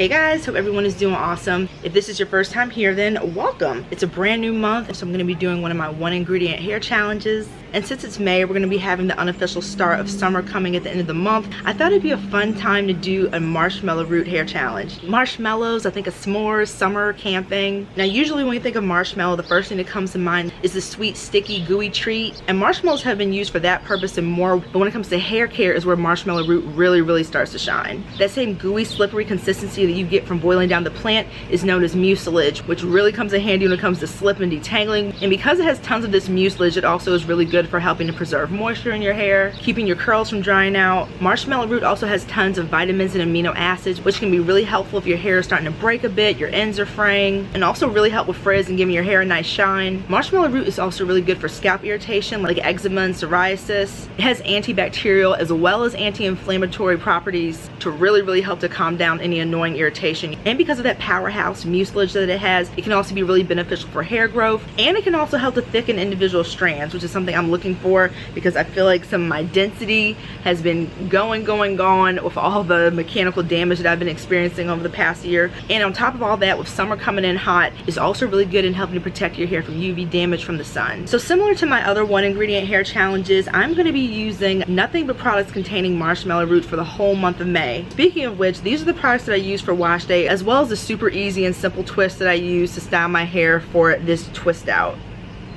Hey guys, hope everyone is doing awesome. If this is your first time here, then welcome. It's a brand new month, so I'm gonna be doing one of my 1-ingredient hair challenges. And since it's May, we're gonna be having the unofficial start of summer coming at the end of the month. I thought it'd be a fun time to do a marshmallow root hair challenge. Marshmallows, I think of s'mores, summer, camping. Now usually when we think of marshmallow, the first thing that comes to mind is the sweet, sticky, gooey treat. And marshmallows have been used for that purpose and more, but when it comes to hair care is where marshmallow root really starts to shine. That same gooey, slippery consistency that you get from boiling down the plant is known as mucilage, which really comes in handy when it comes to slip and detangling. And because it has tons of this mucilage, it also is really good for helping to preserve moisture in your hair, keeping your curls from drying out. Marshmallow root also has tons of vitamins and amino acids, which can be really helpful if your hair is starting to break a bit, your ends are fraying, and also really help with frizz and giving your hair a nice shine. Marshmallow root is also really good for scalp irritation like eczema and psoriasis. It has antibacterial as well as anti-inflammatory properties to really help to calm down any annoying irritation. And because of that powerhouse mucilage that it has, it can also be really beneficial for hair growth, and it can also help to thicken individual strands, which is something I'm looking for because I feel like some of my density has been gone with all the mechanical damage that I've been experiencing over the past year. And on top of all that, with summer coming in hot, it's also really good in helping to protect your hair from UV damage from the sun. So similar to my other 1-ingredient hair challenges, I'm going to be using nothing but products containing marshmallow root for the whole month of May. Speaking of which, these are the products that I use for wash day, as well as the super easy and simple twist that I use to style my hair for this twist out.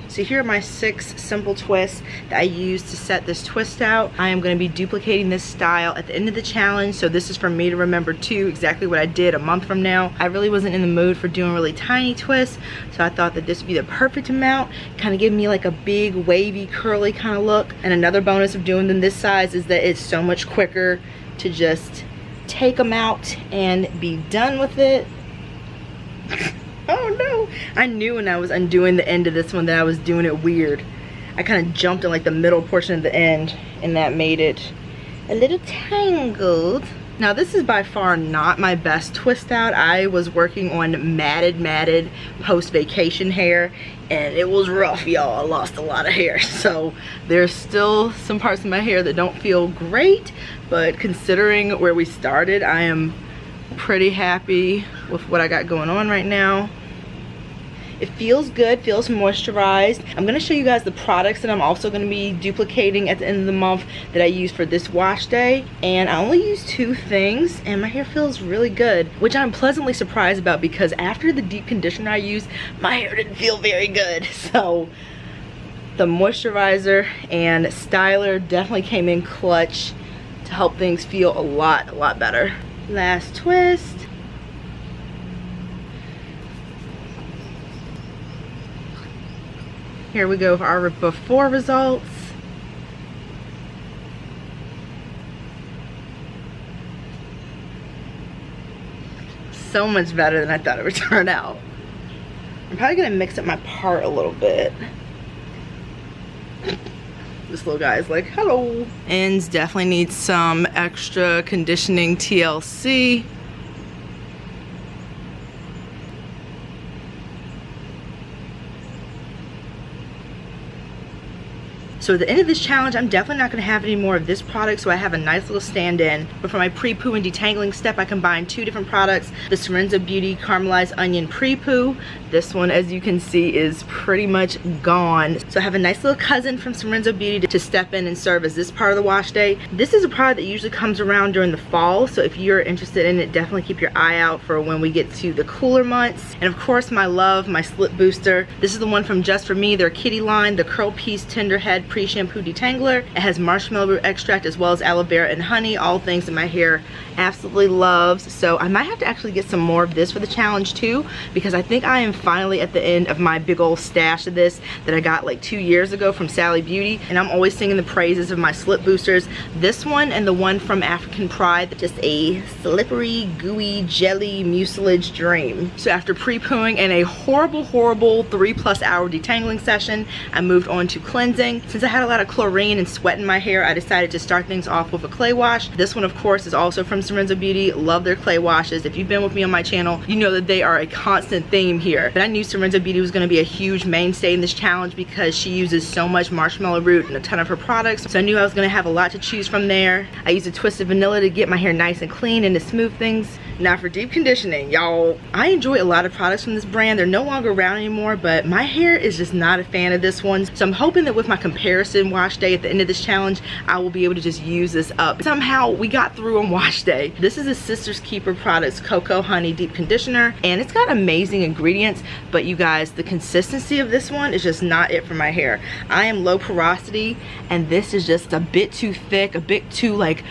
So here are my 6 simple twists that I use to set this twist out. I am going to be duplicating this style at the end of the challenge, so this is for me to remember too, exactly what I did a month from now. I really wasn't in the mood for doing really tiny twists, so I thought that this would be the perfect amount, kind of give me like a big wavy curly kind of look. And another bonus of doing them this size is that it's so much quicker to just take them out and be done with it. Oh no, I knew when I was undoing the end of this one that I was doing it weird. I kind of jumped in like the middle portion of the end, and that made it a little tangled. Now this is by far not my best twist out. I was working on matted post-vacation hair, and it was rough, y'all. I lost a lot of hair, so there's still some parts of my hair that don't feel great, but considering where we started, I am pretty happy with what I got going on right now. It feels good, feels moisturized. I'm going to show you guys the products that I'm also going to be duplicating at the end of the month that I use for this wash day. And I only use 2 things, and my hair feels really good, which I'm pleasantly surprised about because after the deep conditioner I used, my hair didn't feel very good. So the moisturizer and styler definitely came in clutch to help things feel a lot better. Last twist. Here we go for our before results. So much better than I thought it would turn out. I'm probably gonna mix up my part a little bit. This little guy is like, hello. Ends definitely need some extra conditioning TLC. So at the end of this challenge, I'm definitely not going to have any more of this product, so I have a nice little stand-in. But for my pre-poo and detangling step, I combined 2 different products. The Sorenzo Beauty Caramelized Onion Pre-Poo. This one, as you can see, is pretty much gone. So I have a nice little cousin from Sorenzo Beauty to step in and serve as this part of the wash day. This is a product that usually comes around during the fall, so if you're interested in it, definitely keep your eye out for when we get to the cooler months. And of course, my love, my slip booster. This is the one from Just For Me, their kitty line, the Curl Piece Tender Head Pre-Shampoo Detangler. It has marshmallow root extract as well as aloe vera and honey, all things that my hair absolutely loves. So I might have to actually get some more of this for the challenge too, because I think I am finally at the end of my big old stash of this that I got like 2 years ago from Sally Beauty, and I'm always singing the praises of my slip boosters. This one and the one from African Pride, just a slippery, gooey, jelly mucilage dream. So after pre-pooing and a horrible 3+ hour detangling session, I moved on to cleansing. Since I had a lot of chlorine and sweat in my hair, I decided to start things off with a clay wash. This one, of course, is also from Sorenzo Beauty. Love their clay washes. If you've been with me on my channel, you know that they are a constant theme here. But I knew Sorenzo Beauty was going to be a huge mainstay in this challenge because she uses so much marshmallow root in a ton of her products. So I knew I was going to have a lot to choose from there. I used a twist of vanilla to get my hair nice and clean and to smooth things. Now for deep conditioning, y'all, I enjoy a lot of products from this brand. They're no longer around anymore, but my hair is just not a fan of this one. So I'm hoping that with my comparison wash day at the end of this challenge, I will be able to just use this up. Somehow we got through on wash day. This is a Sister's Keeper Products Cocoa Honey Deep Conditioner, and it's got amazing ingredients, but you guys, the consistency of this one is just not it for my hair. I am low porosity, and this is just a bit too thick, a bit too like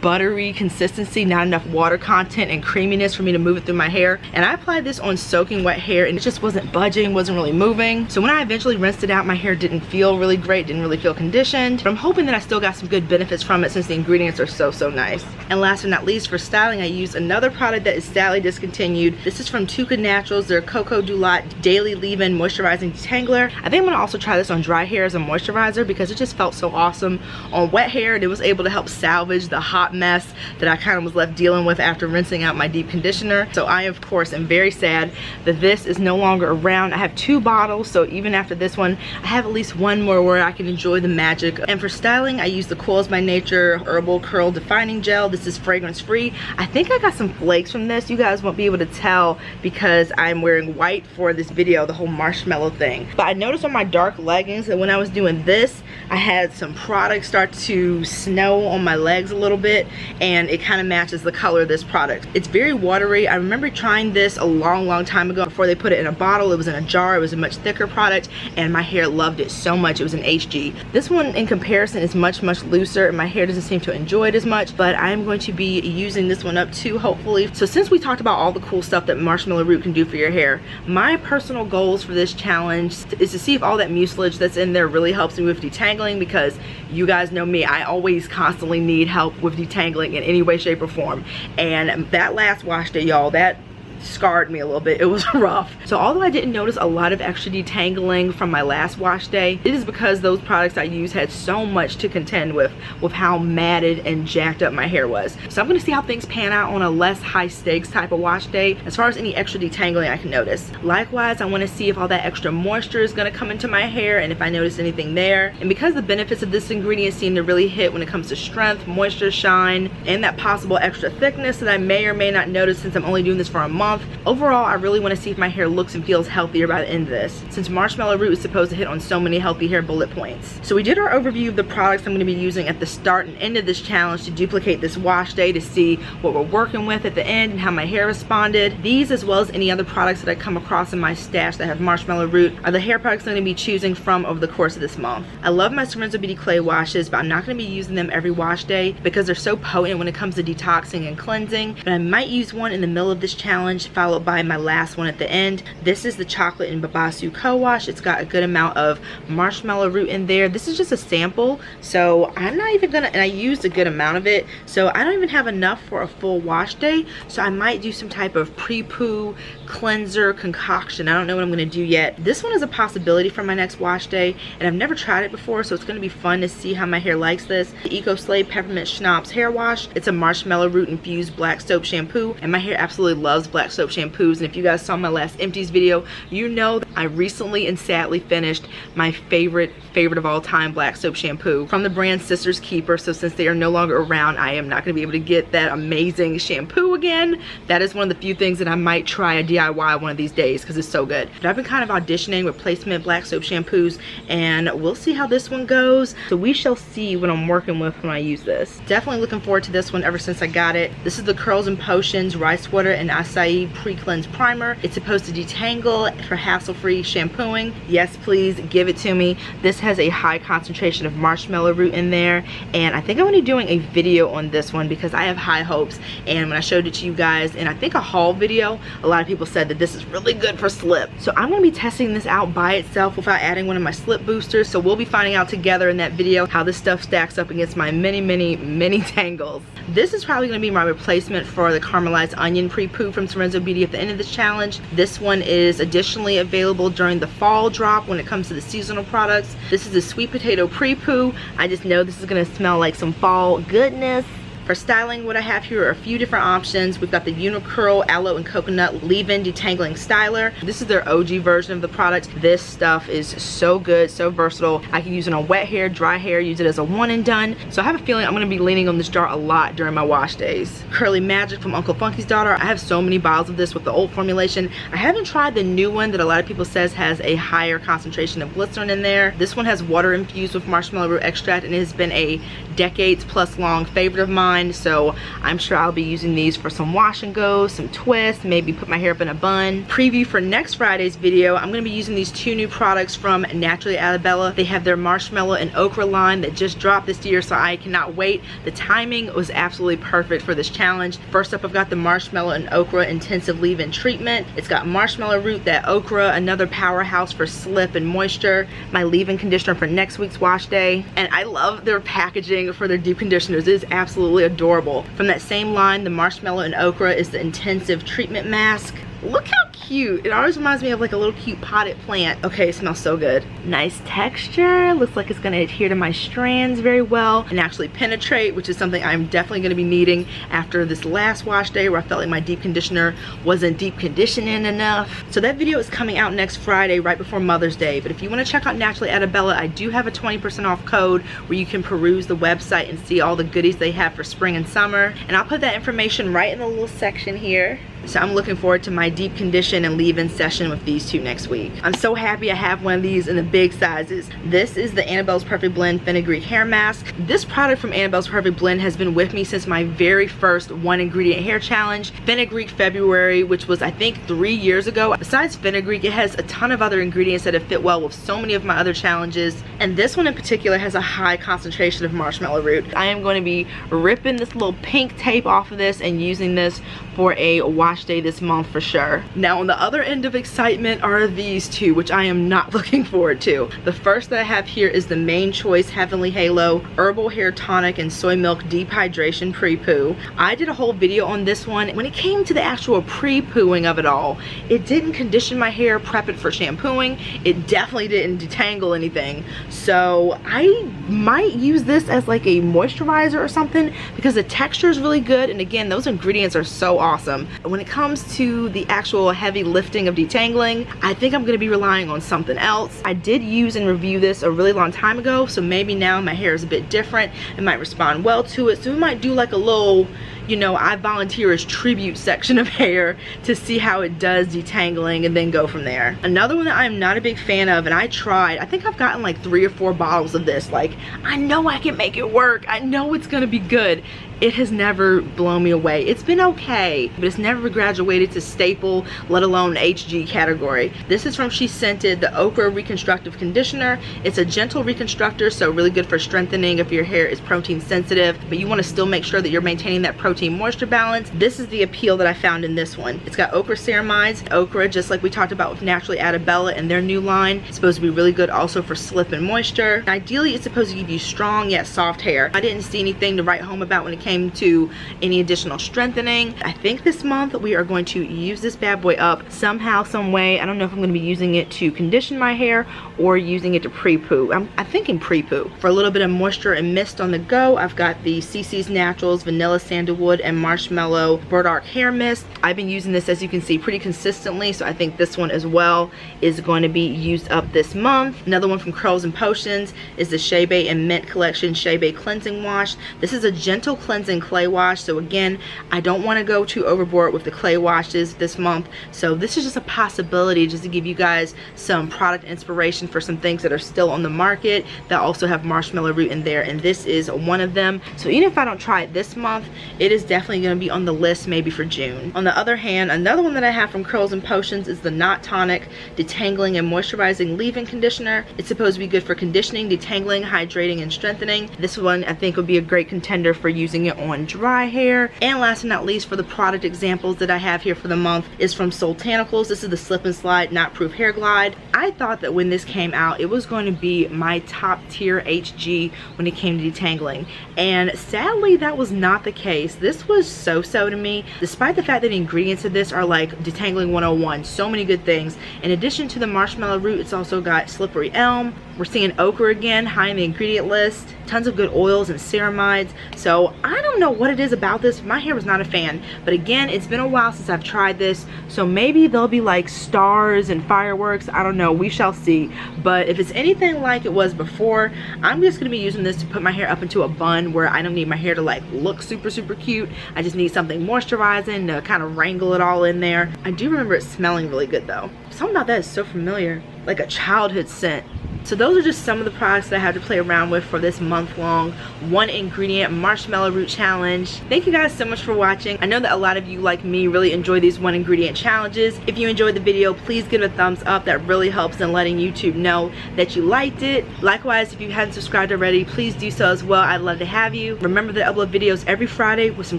buttery consistency, not enough water content and creaminess for me to move it through my hair. And I applied this on soaking wet hair and it just wasn't budging, wasn't really moving. So when I eventually rinsed it out, my hair didn't feel really great, didn't really feel conditioned, but I'm hoping that I still got some good benefits from it since the ingredients are so nice. And last but not least, for styling, I used another product that is sadly discontinued. This is from Tuka Naturals, their Cocoa Dulat Daily Leave-In Moisturizing Detangler. I think I'm gonna also try this on dry hair as a moisturizer because it just felt so awesome on wet hair, and it was able to help salvage the hot mess that I kind of was left dealing with after rinsing out my deep conditioner. So I, of course, am very sad that this is no longer around. I have 2 bottles, so even after this one, I have at least one more where I can enjoy the magic. And for styling, I use the Coils by Nature Herbal Curl Defining Gel. This is fragrance free. I think I got some flakes from this. You guys won't be able to tell because I'm wearing white for this video, the whole marshmallow thing. But I noticed on my dark leggings that when I was doing this, I had some product start to snow on my legs a little bit, and it kind of matches the color of this product. It's very watery. I remember trying this a long time ago before they put it in a bottle. It was in a jar. It was a much thicker product, and my hair loved it so much. It was an HG. This one in comparison is much looser, and my hair doesn't seem to enjoy it as much, but I'm going to be using this one up too, hopefully. So since we talked about all the cool stuff that marshmallow root can do for your hair, my personal goals for this challenge is to see if all that mucilage that's in there really helps me with detangling, because you guys know me, I always constantly need help with detangling in any way, shape, or form. And that last wash day, y'all, that scarred me a little bit. It was rough. So although I didn't notice a lot of extra detangling from my last wash day, it is because those products I used had so much to contend with how matted and jacked up my hair was. So I'm gonna see how things pan out on a less high stakes type of wash day as far as any extra detangling I can notice. Likewise, I want to see if all that extra moisture is gonna come into my hair and if I notice anything there. And because the benefits of this ingredient seem to really hit when it comes to strength, moisture, shine, and that possible extra thickness that I may or may not notice since I'm only doing this for a month, overall, I really want to see if my hair looks and feels healthier by the end of this, since marshmallow root is supposed to hit on so many healthy hair bullet points. So we did our overview of the products I'm going to be using at the start and end of this challenge to duplicate this wash day, to see what we're working with at the end and how my hair responded. These, as well as any other products that I come across in my stash that have marshmallow root, are the hair products I'm going to be choosing from over the course of this month. I love my Sorenzo Beauty Clay washes, but I'm not going to be using them every wash day because they're so potent when it comes to detoxing and cleansing. But I might use one in the middle of this challenge, followed by my last one at the end. This is the Chocolate and Babasu Co-Wash. It's got a good amount of marshmallow root in there. This is just a sample, so I'm not even gonna, and I used a good amount of it, so I don't even have enough for a full wash day. So I might do some type of pre-poo cleanser concoction. I don't know what I'm gonna do yet. This one is a possibility for my next wash day, and I've never tried it before, so it's gonna be fun to see how my hair likes this. The Eco Slave Peppermint Schnapps Hair Wash. It's a marshmallow root infused black soap shampoo, and my hair absolutely loves black soap shampoo. And if you guys saw my last empties video, you know that I recently and sadly finished my favorite of all time black soap shampoo from the brand Sister's Keeper. So since they are no longer around, I am not going to be able to get that amazing shampoo again. That is one of the few things that I might try a DIY one of these days because it's so good. But I've been kind of auditioning replacement black soap shampoos, and we'll see how this one goes. So we shall see what I'm working with when I use this. Definitely looking forward to this one ever since I got it. This is the Curls and Potions Rice Water and Acai Pre-Cleanse Primer. It's supposed to detangle for hassle-free shampooing. Yes, please give it to me. This has a high concentration of marshmallow root in there, and I think I'm going to be doing a video on this one because I have high hopes. And when I showed it to you guys in I think a haul video, a lot of people said that this is really good for slip. So I'm going to be testing this out by itself without adding one of my slip boosters. So we'll be finding out together in that video how this stuff stacks up against my many tangles. This is probably going to be my replacement for the caramelized onion pre-poo from Sorenzo Beauty at the end of this challenge. This one is additionally available during the fall drop when it comes to the seasonal products. This is a sweet potato pre-poo. I just know this is going to smell like some fall goodness. For styling, what I have here are a few different options. We've got the Unicurl Aloe and Coconut Leave-In Detangling Styler. This is their OG version of the product. This stuff is so good, so versatile. I can use it on wet hair, dry hair, use it as a one and done. So I have a feeling I'm gonna be leaning on this jar a lot during my wash days. Curly Magic from Uncle Funky's daughter. I have so many bottles of this with the old formulation. I haven't tried the new one that a lot of people says has a higher concentration of glycerin in there. This one has water infused with marshmallow root extract, and it has been a decades plus long favorite of mine, so I'm sure I'll be using these for some wash and go, some twists, maybe put my hair up in a bun. Preview for next Friday's video, I'm going to be using these two new products from Na-Truly Adabella. They have their marshmallow and okra line that just dropped this year, so I cannot wait. The timing was absolutely perfect for this challenge. First up, I've got the marshmallow and okra intensive leave-in treatment. It's got marshmallow root, that okra, another powerhouse for slip and moisture, my leave-in conditioner for next week's wash day, and I love their packaging for their deep conditioners. It is absolutely adorable. From that same line, the marshmallow and okra is the intensive treatment mask. Look how cute. It always reminds me of like a little cute potted plant. Okay, it smells so good. Nice texture. Looks like it's gonna adhere to my strands very well and actually penetrate, which is something I'm definitely gonna be needing after this last wash day where I felt like my deep conditioner wasn't deep conditioning enough. So that video is coming out next Friday, right before Mother's Day. But if you wanna check out Na-Truly Adabella, I do have a 20% off code where you can peruse the website and see all the goodies they have for spring and summer. And I'll put that information right in the little section here. So I'm looking forward to my deep condition and leave-in session with these two next week. I'm so happy I have one of these in the big sizes. This is the Annabelle's Perfect Blend Fenugreek Hair Mask. This product from Annabelle's Perfect Blend has been with me since my very first one ingredient hair challenge, Fenugreek February, which was I think 3 years ago. Besides fenugreek, it has a ton of other ingredients that have fit well with so many of my other challenges. And this one in particular has a high concentration of marshmallow root. I am going to be ripping this little pink tape off of this and using this for a wash day this month for sure. Now on the other end of excitement are these two, which I am not looking forward to. The first that I have here is the Main Choice Heavenly Halo Herbal Hair Tonic and Soy Milk Deep Hydration Pre-Poo. I did a whole video on this one. When it came to the actual pre-pooing of it all, it didn't condition my hair, prep it for shampooing. It definitely didn't detangle anything. So I might use this as like a moisturizer or something because the texture is really good, and again, those ingredients are so awesome. When it comes to the actual heavy lifting of detangling, I think I'm going to be relying on something else. I did use and review this a really long time ago, so maybe now my hair is a bit different. It might respond well to it, so we might do like a little, you know, I volunteer as tribute section of hair to see how it does detangling and then go from there. Another one that I'm not a big fan of, and I tried, I think I've gotten like 3 or 4 bottles of this. Like, I know I can make it work. I know it's gonna be good. It has never blown me away. It's been okay, but it's never graduated to staple, let alone HG category. This is from She Scented, the Okra Reconstructive Conditioner. It's a gentle reconstructor, so really good for strengthening if your hair is protein sensitive, but you wanna still make sure that you're maintaining that protein moisture balance. This is the appeal that I found in this one. It's got okra ceramides. Okra, just like we talked about with Na-Truly Adabella and their new line, it's supposed to be really good also for slip and moisture. Ideally, it's supposed to give you strong yet soft hair. I didn't see anything to write home about when it came to any additional strengthening. I think this month we are going to use this bad boy up somehow, some way. I don't know if I'm going to be using it to condition my hair or using it to pre-poo. I'm thinking pre-poo. For a little bit of moisture and mist on the go, I've got the CC's Naturals Vanilla Sandalwood and Marshmallow Burdock Hair Mist. I've been using this, as you can see, pretty consistently, so I think this one as well is going to be used up this month. Another one from Curls and Potions is the Shea Bay and Mint Collection Shea Bay Cleansing Wash. This is a gentle cleansing clay wash, so again, I don't want to go too overboard with the clay washes this month, so this is just a possibility just to give you guys some product inspiration for some things that are still on the market that also have marshmallow root in there, and this is one of them. So even if I don't try it this month, it is definitely going to be on the list maybe for June. On the other hand, another one that I have from Curls and Potions is the Knot Tonic Detangling and Moisturizing Leave-In Conditioner. It's supposed to be good for conditioning, detangling, hydrating, and strengthening. This one I think would be a great contender for using it on dry hair. And last but not least, for the product examples that I have here for the month is from Soultanicals. This is the Slip and Slide Knot Proof Hair Glide. I thought that when this came out, it was going to be my top tier HG when it came to detangling, and sadly that was not the case. This was so-so to me, despite the fact that the ingredients of this are like detangling 101, so many good things. In addition to the marshmallow root, it's also got slippery elm, We're seeing okra again, high in the ingredient list. Tons of good oils and ceramides. So I don't know what it is about this. My hair was not a fan. But again, it's been a while since I've tried this. So maybe there'll be like stars and fireworks. I don't know. We shall see. But if it's anything like it was before, I'm just going to be using this to put my hair up into a bun where I don't need my hair to like look super, super cute. I just need something moisturizing to kind of wrangle it all in there. I do remember it smelling really good though. Something about that is so familiar. Like a childhood scent. So those are just some of the products that I had to play around with for this month-long 1-ingredient marshmallow root challenge. Thank you guys so much for watching. I know that a lot of you, like me, really enjoy these 1-ingredient challenges. If you enjoyed the video, please give it a thumbs up. That really helps in letting YouTube know that you liked it. Likewise, if you haven't subscribed already, please do so as well. I'd love to have you. Remember that I upload videos every Friday with some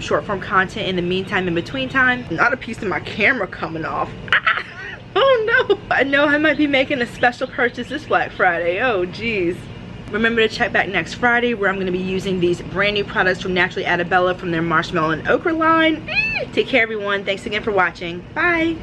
short-form content in the meantime, in between time. Not a piece of my camera coming off. Oh no! I know I might be making a special purchase this Black Friday. Oh geez. Remember to check back next Friday where I'm going to be using these brand new products from Na-Truly Adabella from their marshmallow and okra line. Take care everyone. Thanks again for watching. Bye!